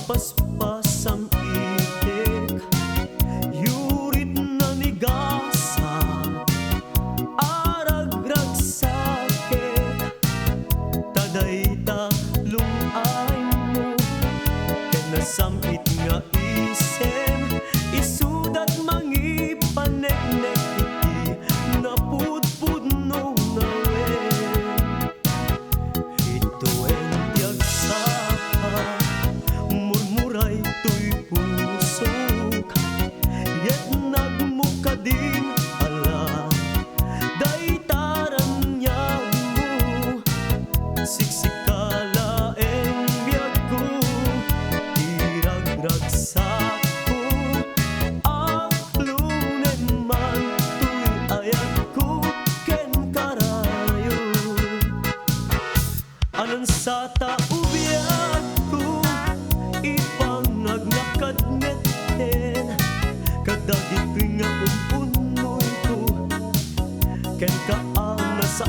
paspasam itik yurit na nigasa aragrag sakit tadayta lumay mo kanasamit nga isem isudat mangipanek-nek iti napudpudno ngawen ito en tiagsaka murmuray to'y pusok yet nagmukadin ala daytaran niyag mo siksikala en biyag ko iragragsak ko aklunen man to'y ayat ko ken karayo anan sa taubiyat ko ipangagnakadneten kadagito'y nga umpunoy ko ken kaana sa